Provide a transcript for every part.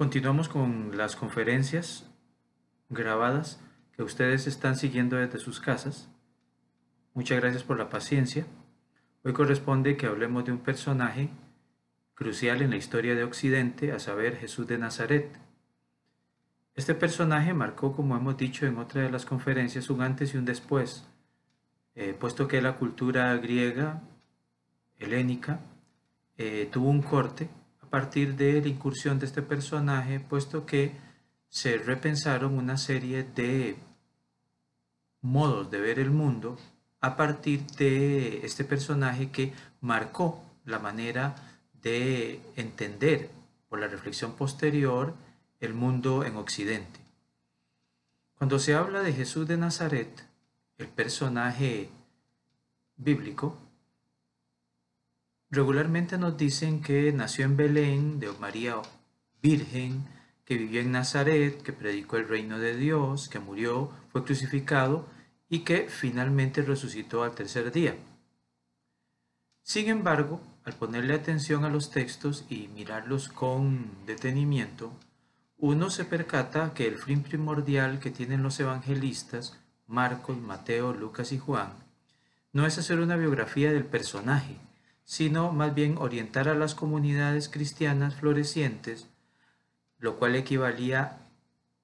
Continuamos con las conferencias grabadas que ustedes están siguiendo desde sus casas. Muchas gracias por la paciencia. Hoy corresponde que hablemos de un personaje crucial en la historia de Occidente, a saber, Jesús de Nazaret. Este personaje marcó, como hemos dicho en otra de las conferencias, un antes y un después, puesto que la cultura griega, helénica, tuvo un corte a partir de la incursión de este personaje, puesto que se repensaron una serie de modos de ver el mundo a partir de este personaje que marcó la manera de entender por la reflexión posterior el mundo en Occidente. Cuando se habla de Jesús de Nazaret, el personaje bíblico, regularmente nos dicen que nació en Belén de María Virgen, que vivió en Nazaret, que predicó el reino de Dios, que murió, fue crucificado y que finalmente resucitó al tercer día. Sin embargo, al ponerle atención a los textos y mirarlos con detenimiento, uno se percata que el fin primordial que tienen los evangelistas, Marcos, Mateo, Lucas y Juan, no es hacer una biografía del personaje, sino más bien orientar a las comunidades cristianas florecientes, lo cual equivalía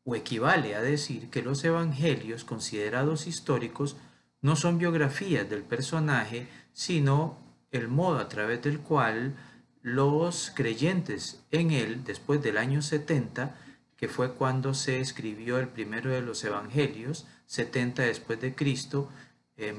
o equivale a decir que los evangelios considerados históricos no son biografías del personaje, sino el modo a través del cual los creyentes en él, después del año 70, que fue cuando se escribió el primero de los evangelios, 70 después de Cristo,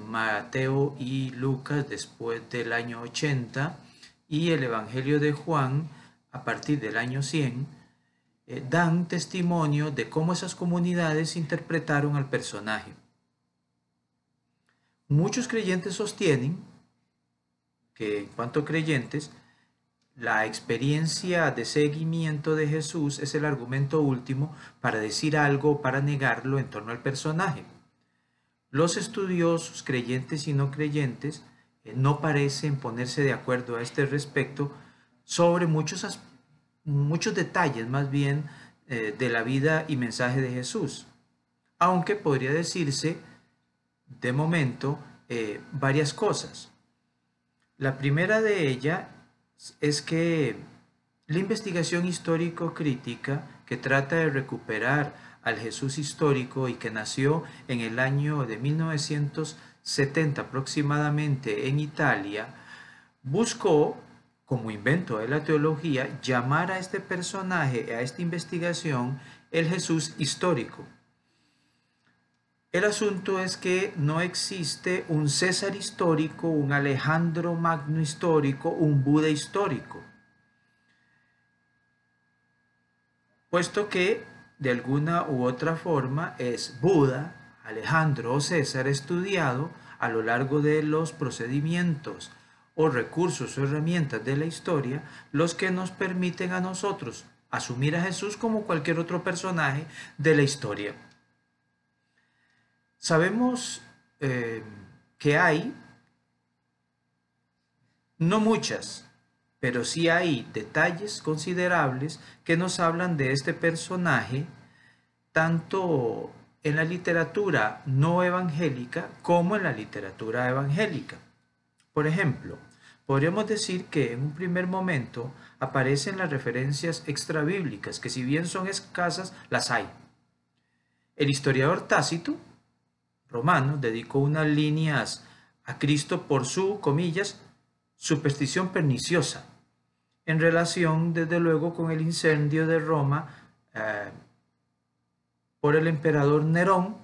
Mateo y Lucas después del año 80, y el evangelio de Juan a partir del año 100, dan testimonio de cómo esas comunidades interpretaron al personaje. Muchos creyentes sostienen que, en cuanto a creyentes, la experiencia de seguimiento de Jesús es el argumento último para decir algo o para negarlo en torno al personaje. Los estudiosos, creyentes y no creyentes, no parecen ponerse de acuerdo a este respecto sobre muchos detalles más bien de la vida y mensaje de Jesús, aunque podría decirse de momento varias cosas. La primera de ellas es que la investigación histórico-crítica que trata de recuperar al Jesús histórico y que nació en el año de 1970 aproximadamente en Italia, buscó, como invento de la teología, llamar a este personaje, a esta investigación, el Jesús histórico. El asunto es que no existe un César histórico, un Alejandro Magno histórico, un Buda histórico, puesto que de alguna u otra forma es Buda, Alejandro o César estudiado a lo largo de los procedimientos o recursos o herramientas de la historia los que nos permiten a nosotros asumir a Jesús como cualquier otro personaje de la historia. Sabemos que hay, no muchas, pero sí hay detalles considerables que nos hablan de este personaje, tanto en la literatura no evangélica como en la literatura evangélica. Por ejemplo, podríamos decir que en un primer momento aparecen las referencias extrabíblicas, que si bien son escasas, las hay. El historiador Tácito, romano, dedicó unas líneas a Cristo por su, comillas, superstición perniciosa, en relación, desde luego, con el incendio de Roma por el emperador Nerón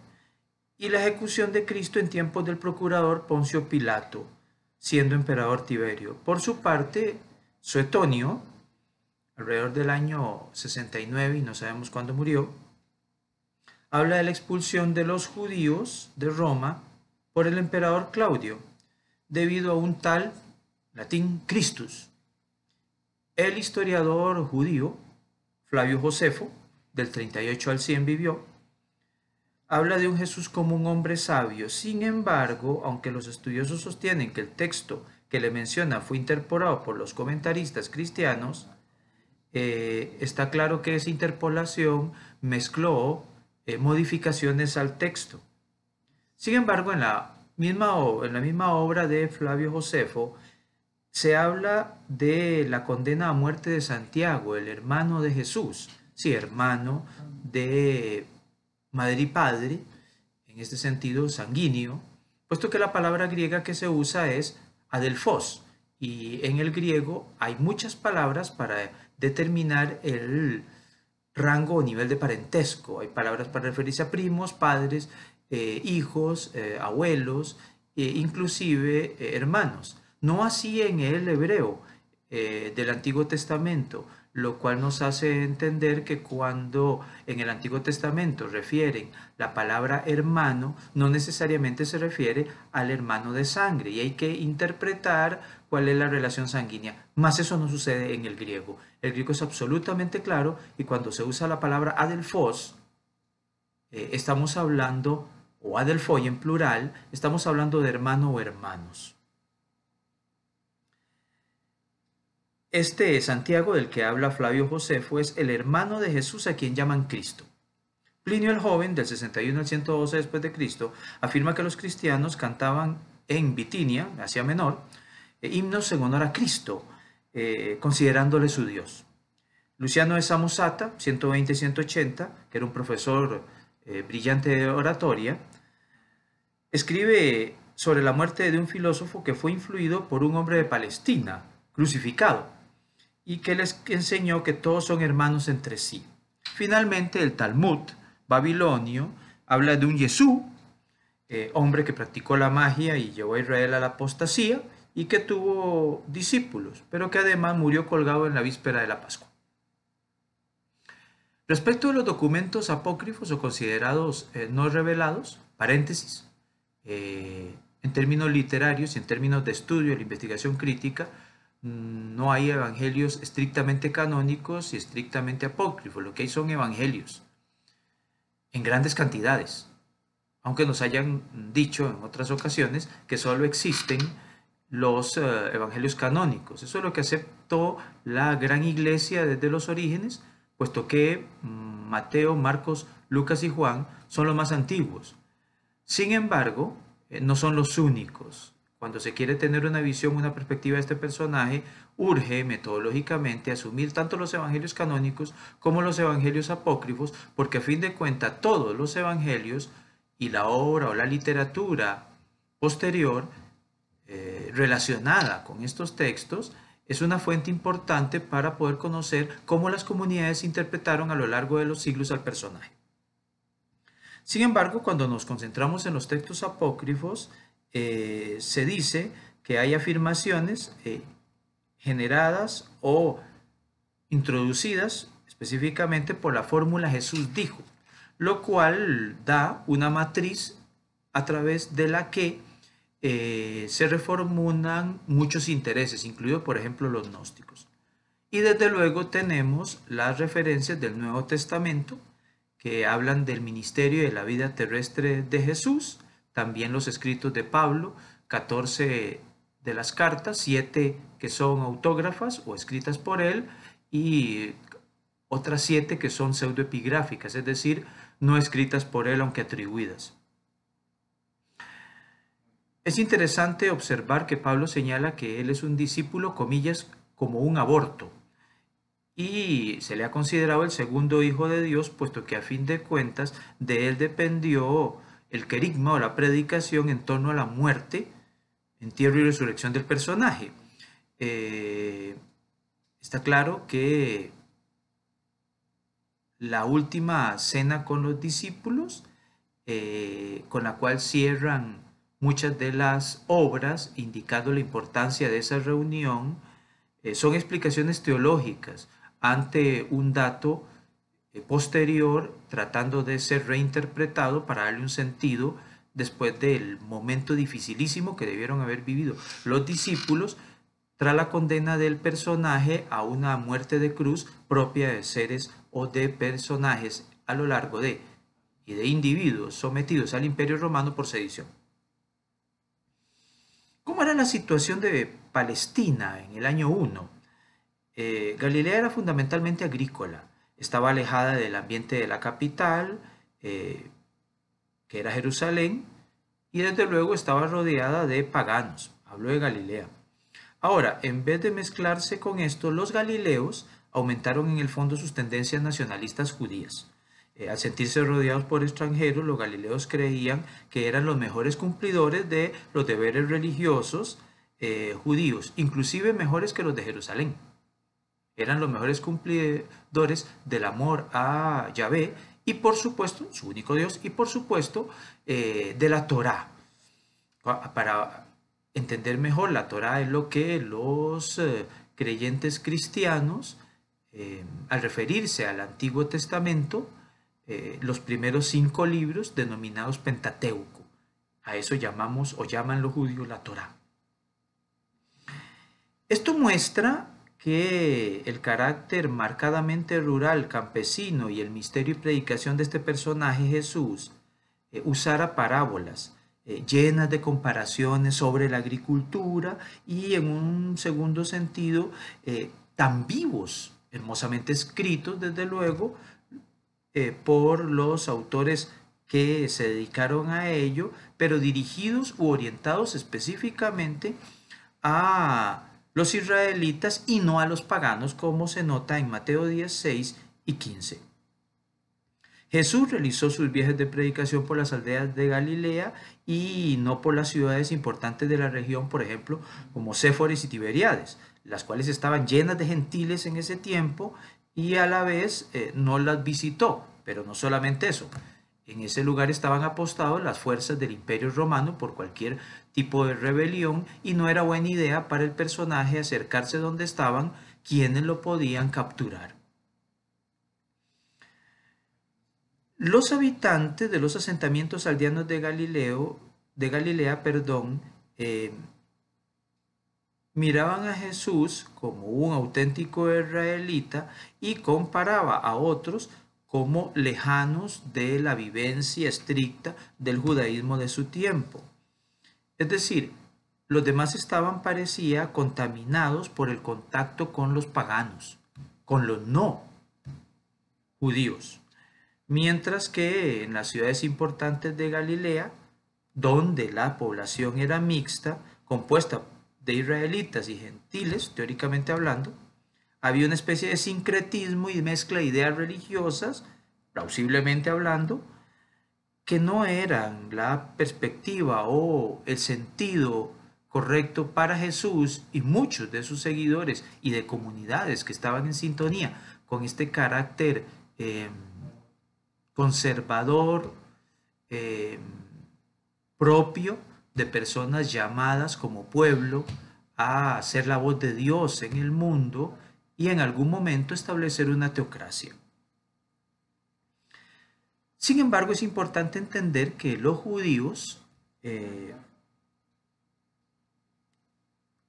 y la ejecución de Cristo en tiempos del procurador Poncio Pilato, siendo emperador Tiberio. Por su parte, Suetonio, alrededor del año 69, y no sabemos cuándo murió, habla de la expulsión de los judíos de Roma por el emperador Claudio, debido a un tal, latín, Christus. El historiador judío, Flavio Josefo, del 38 al 100 vivió, habla de un Jesús como un hombre sabio. Sin embargo, aunque los estudiosos sostienen que el texto que le menciona fue incorporado por los comentaristas cristianos, está claro que esa interpolación mezcló modificaciones al texto. Sin embargo, en la misma obra de Flavio Josefo, se habla de la condena a muerte de Santiago, el hermano de Jesús, sí, hermano de madre y padre, en este sentido sanguíneo, puesto que la palabra griega que se usa es adelphos, y en el griego hay muchas palabras para determinar el rango o nivel de parentesco. Hay palabras para referirse a primos, padres, hijos, abuelos, inclusive hermanos. No así en el hebreo del Antiguo Testamento, lo cual nos hace entender que cuando en el Antiguo Testamento refieren la palabra hermano, no necesariamente se refiere al hermano de sangre y hay que interpretar cuál es la relación sanguínea. Más eso no sucede en el griego. El griego es absolutamente claro y cuando se usa la palabra adelphos, estamos hablando, o adelphoi en plural, estamos hablando de hermano o hermanos. Este Santiago del que habla Flavio Josefo es el hermano de Jesús a quien llaman Cristo. Plinio el Joven, del 61 al 112 después de Cristo, afirma que los cristianos cantaban en Bitinia, Asia Menor, himnos en honor a Cristo, considerándole su Dios. Luciano de Samosata, 120-180, que era un profesor brillante de oratoria, escribe sobre la muerte de un filósofo que fue influido por un hombre de Palestina, crucificado, y que les enseñó que todos son hermanos entre sí. Finalmente, el Talmud babilonio habla de un Yesú, hombre que practicó la magia y llevó a Israel a la apostasía y que tuvo discípulos, pero que además murió colgado en la víspera de la Pascua. Respecto a los documentos apócrifos o considerados no revelados, paréntesis, en términos literarios y en términos de estudio, la investigación crítica, no hay evangelios estrictamente canónicos y estrictamente apócrifos. Lo que hay son evangelios en grandes cantidades, aunque nos hayan dicho en otras ocasiones que solo existen los evangelios canónicos. Eso es lo que aceptó la gran iglesia desde los orígenes, puesto que Mateo, Marcos, Lucas y Juan son los más antiguos. Sin embargo, no son los únicos. Cuando se quiere tener una visión, una perspectiva de este personaje, urge metodológicamente asumir tanto los evangelios canónicos como los evangelios apócrifos, porque a fin de cuentas todos los evangelios y la obra o la literatura posterior relacionada con estos textos es una fuente importante para poder conocer cómo las comunidades interpretaron a lo largo de los siglos al personaje. Sin embargo, cuando nos concentramos en los textos apócrifos, se dice que hay afirmaciones generadas o introducidas específicamente por la fórmula Jesús dijo, lo cual da una matriz a través de la que se reformulan muchos intereses, incluidos por ejemplo los gnósticos. Y desde luego tenemos las referencias del Nuevo Testamento que hablan del ministerio y de la vida terrestre de Jesús, también los escritos de Pablo, 14 de las cartas, 7 que son autógrafas o escritas por él y otras 7 que son pseudoepigráficas, es decir, no escritas por él aunque atribuidas. Es interesante observar que Pablo señala que él es un discípulo, comillas, como un aborto, y se le ha considerado el segundo hijo de Dios, puesto que a fin de cuentas de él dependió el querigma o la predicación en torno a la muerte, entierro y resurrección del personaje. Está claro que la última cena con los discípulos, con la cual cierran muchas de las obras, indicando la importancia de esa reunión, son explicaciones teológicas ante un dato posterior tratando de ser reinterpretado para darle un sentido después del momento dificilísimo que debieron haber vivido los discípulos tras la condena del personaje a una muerte de cruz propia de seres o de personajes a lo largo de y de individuos sometidos al Imperio Romano por sedición. ¿Cómo era la situación de Palestina en el año 1? Galilea era fundamentalmente agrícola, estaba alejada del ambiente de la capital, que era Jerusalén, y desde luego estaba rodeada de paganos. Hablo de Galilea. Ahora, en vez de mezclarse con esto, los galileos aumentaron en el fondo sus tendencias nacionalistas judías. Al sentirse rodeados por extranjeros, los galileos creían que eran los mejores cumplidores de los deberes religiosos judíos, inclusive mejores que los de Jerusalén. Eran los mejores cumplidores del amor a Yahvé y por supuesto, su único Dios, y por supuesto de la Torá. Para entender mejor, la Torá es lo que los creyentes cristianos, al referirse al Antiguo Testamento, los primeros 5 libros denominados Pentateuco. A eso llamamos o llaman los judíos la Torá. Esto muestra que el carácter marcadamente rural, campesino y el misterio y predicación de este personaje Jesús usara parábolas llenas de comparaciones sobre la agricultura y en un segundo sentido tan vivos, hermosamente escritos desde luego por los autores que se dedicaron a ello, pero dirigidos u orientados específicamente a los israelitas y no a los paganos, como se nota en Mateo 16 y 15. Jesús realizó sus viajes de predicación por las aldeas de Galilea y no por las ciudades importantes de la región, por ejemplo, como Séforis y Tiberíades, las cuales estaban llenas de gentiles en ese tiempo y a la vez no las visitó. Pero no solamente eso, en ese lugar estaban apostados las fuerzas del Imperio Romano por cualquier tipo de rebelión y no era buena idea para el personaje acercarse donde estaban quienes lo podían capturar. Los habitantes de los asentamientos aldeanos de Galilea, miraban a Jesús como un auténtico israelita y comparaba a otros como lejanos de la vivencia estricta del judaísmo de su tiempo. Es decir, los demás estaban, parecía, contaminados por el contacto con los paganos, con los no judíos. Mientras que en las ciudades importantes de Galilea, donde la población era mixta, compuesta de israelitas y gentiles, teóricamente hablando, había una especie de sincretismo y mezcla de ideas religiosas, plausiblemente hablando, que no eran la perspectiva o el sentido correcto para Jesús y muchos de sus seguidores y de comunidades que estaban en sintonía con este carácter conservador propio de personas llamadas como pueblo a ser la voz de Dios en el mundo y en algún momento establecer una teocracia. Sin embargo, es importante entender que los judíos,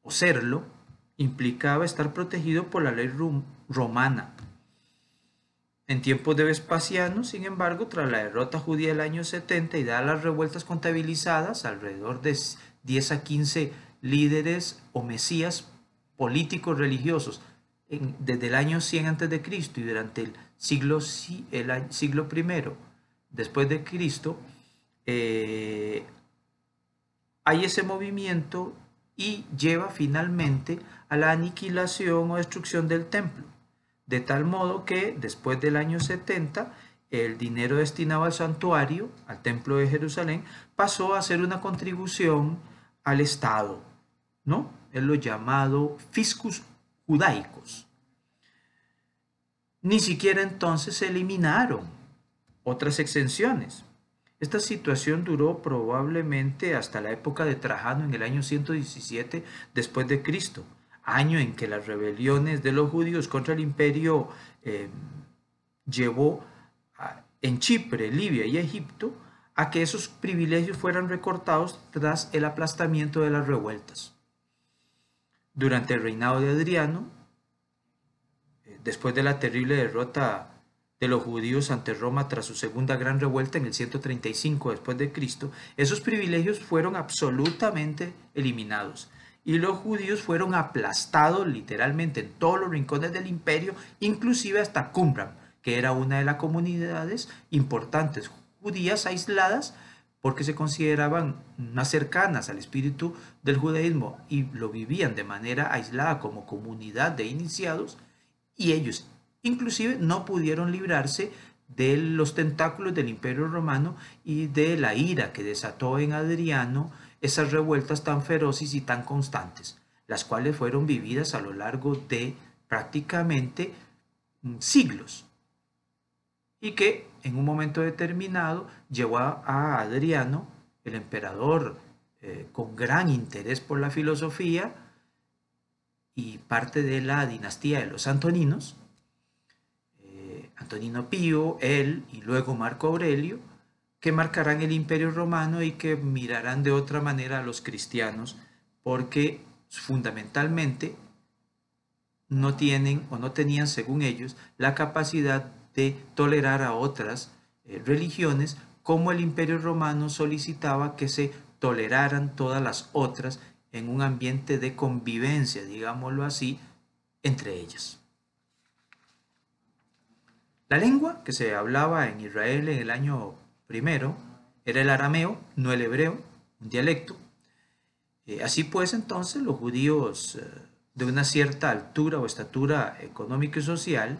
o serlo, implicaba estar protegido por la ley romana. En tiempos de Vespasiano, sin embargo, tras la derrota judía del año 70 y dadas las revueltas contabilizadas, alrededor de 10 a 15 líderes o mesías políticos religiosos desde el año 100 a.C. y durante el siglo I después de Cristo, hay ese movimiento y lleva finalmente a la aniquilación o destrucción del templo. De tal modo que después del año 70, el dinero destinado al santuario, al templo de Jerusalén, pasó a ser una contribución al Estado, ¿no? Es lo llamado fiscus judaicos. Ni siquiera entonces se eliminaron otras exenciones. Esta situación duró probablemente hasta la época de Trajano en el año 117 después de Cristo, año en que las rebeliones de los judíos contra el imperio llevó en Chipre, Libia y Egipto a que esos privilegios fueran recortados tras el aplastamiento de las revueltas. Durante el reinado de Adriano, después de la terrible derrota de los judíos ante Roma tras su segunda gran revuelta en el 135 después de Cristo, esos privilegios fueron absolutamente eliminados y los judíos fueron aplastados literalmente en todos los rincones del imperio, inclusive hasta Qumran, que era una de las comunidades importantes judías aisladas porque se consideraban más cercanas al espíritu del judaísmo y lo vivían de manera aislada como comunidad de iniciados, y ellos inclusive no pudieron librarse de los tentáculos del Imperio Romano y de la ira que desató en Adriano esas revueltas tan feroces y tan constantes, las cuales fueron vividas a lo largo de prácticamente siglos, y que en un momento determinado llevó a Adriano, el emperador, con gran interés por la filosofía y parte de la dinastía de los Antoninos, Antonino Pío, él y luego Marco Aurelio, que marcarán el Imperio Romano y que mirarán de otra manera a los cristianos porque fundamentalmente no tienen o no tenían, según ellos, la capacidad de tolerar a otras religiones, como el Imperio Romano solicitaba que se toleraran todas las otras en un ambiente de convivencia, digámoslo así, entre ellas. La lengua que se hablaba en Israel en el año primero era el arameo, no el hebreo, un dialecto. Así pues, entonces, los judíos de una cierta altura o estatura económica y social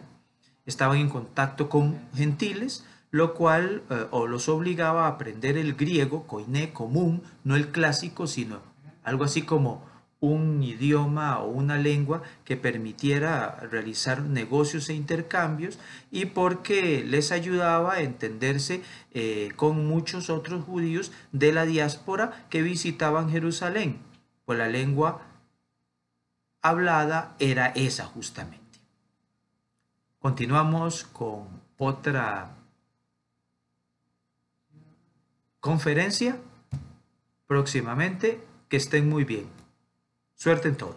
estaban en contacto con gentiles, lo cual o los obligaba a aprender el griego, koiné, común, no el clásico, sino algo así como un idioma o una lengua que permitiera realizar negocios e intercambios, y porque les ayudaba a entenderse con muchos otros judíos de la diáspora que visitaban Jerusalén, pues la lengua hablada era esa justamente. Continuamos con otra conferencia próximamente. Que estén muy bien. Suerte en todo.